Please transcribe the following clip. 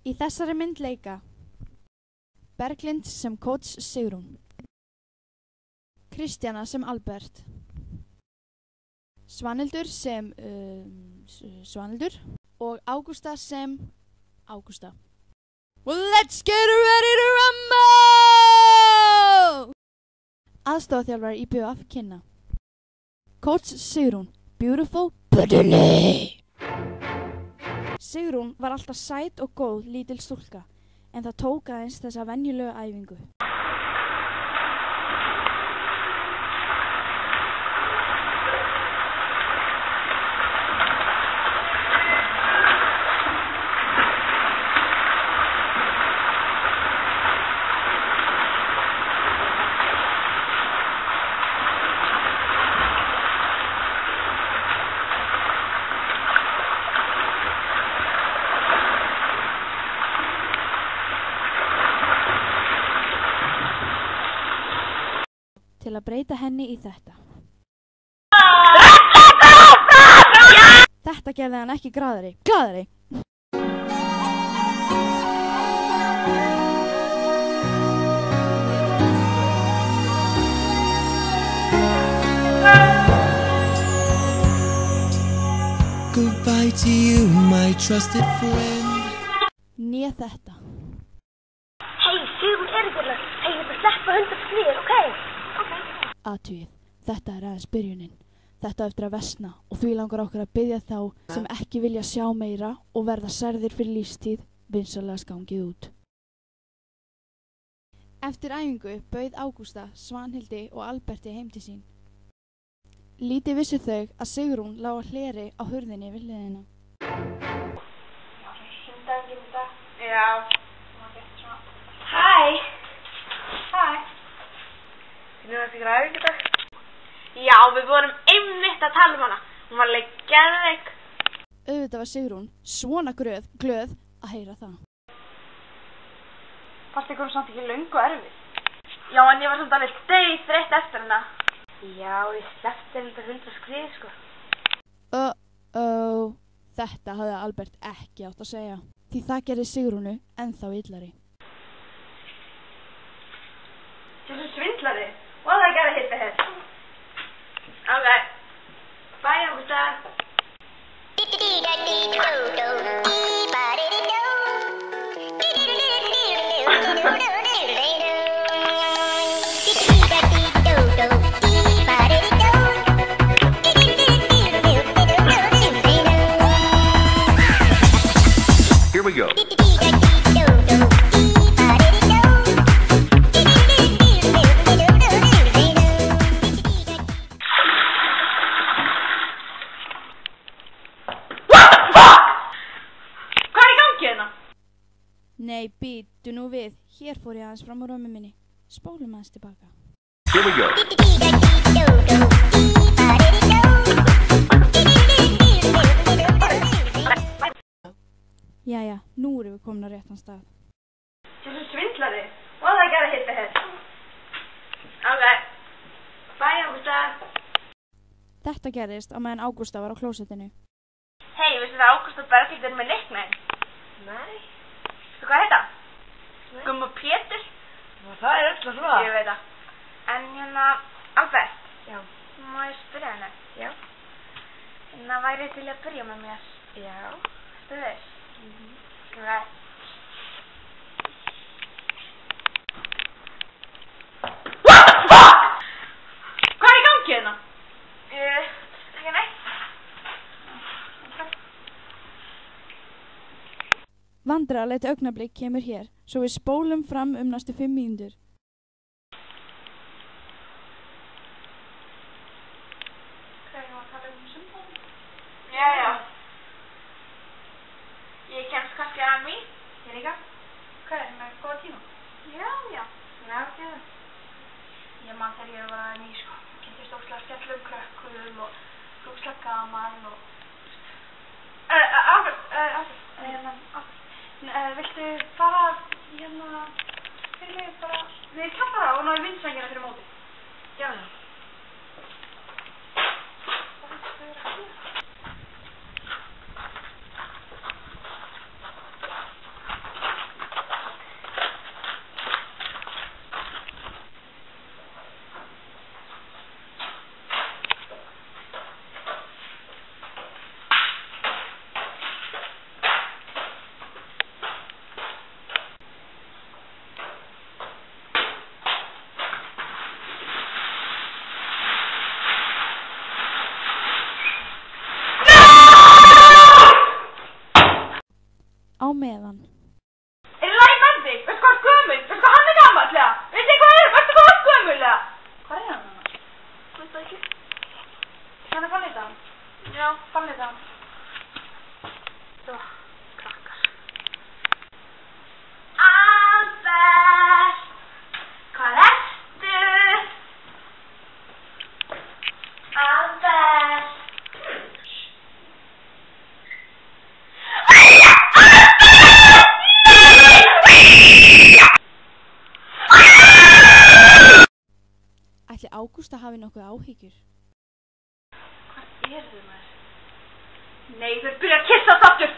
Í þessari mynd leika Berglind sem Coach Sigrún, Kristjana sem Albert, Svanhildur sem Svanhildur og Ágústa sem Ágústa. Well, let's get ready to rumble! Aðstoðarþjálfari í BVF kynna. Coach Sigrún, beautiful buddily. Sigrún var alltaf sæt og góð lítil stúlka, en það tók aðeins þessa venjulegu æfingu. Til að breyta henni í þetta. Þetta gerði hann ekki glaðari. Glaðari! Goodbye to you, my trusted friend. Né þetta. Hei, Sigrún Eiríksdóttir. Hei, ég ætla að sleppa 100 skriður, ok? Athugið, þetta er aðeins byrjunin. Þetta á eftir að versna og því langar okkur að biðja þá sem ekki vilja sjá meira og verða særðir fyrir lífstíð vinsamlegast gangið út. Eftir æfingu bauð Ágústa, Svanhildi og Alberti heim til sín. Lítið vissu þau að Sigrún lá á hleri á hurðinni við hliðina. Já. Hæ. Hæ. Finnum það fyrir æfingu í dag? Já, við vorum einmitt að tala hana. Hún var alveg geðveik. Auðvitað var Sigrún svona glöð að heyra það. Fannst ykkur samt ekki löng og erfið? Já, en ég var samt alveg dauðþreytt eftir hana. Já, ég sleppti henni 100 skrið, sko. Þetta hafði Albert ekki átt að segja. Því það gerði Sigrúnu ennþá illari. Þessu svindlari. Well, I gotta hit the head. Okay. Bye, Augusta. Here we go. Nei, býttu nú við. Hér fór ég aðeins fram á römmu minni. Spólum aðeins tilbaka. Here we go. Jæja, nú erum við komin á réttan stað. Þessu svindlari. Well, I gotta hit the head. Okay. Bye, Augusta. Þetta gerðist á meðan Ágústa var á klósettinu. Hei, veistu það Ágústa Berglind er með nickname? Nei. Veistu hvað heita? Nei. Gumma Pétur? Það er alltaf svo. Ég veit það. En hérna, Albert. Já. Má ég spyrja henni? Já. Hérna væri til að byrja með mér. Já. Ertu viss? Okay. Hvað er í gangi hérna? Ekki neitt. Vandræðalegt augnablik kemur hér, svo við spólum fram næstu 5 mínútur. Hvað er það að tala sundbólum? Já. Ég kemst kannski að mín. Ég líka. Hvað er það með góða tíma? Já. Ég man þegar ég var ný, sko. Kynntist óslega skemmtilegum krökkum og óslega gaman og... Albert. Viltu fara hérna fyrir mig bara við kjallara og náðu vindsængina fyrir móti? Já. með hann. Er það læg með þig? Veistu hvað gömul? Veistu hvað hann gamall, eða? Veistu hvað gömul, eða? Hvað hann? Veistu það ekki? Hérna fann ég það? Já, fann ég það. Svo, krakkar. Albert! Hvað ertu? Albert! Ætli Ágústa hafi nokkuð áhyggjur? Hvað er þau maður? Nei, þau byrja að kyssa aftur!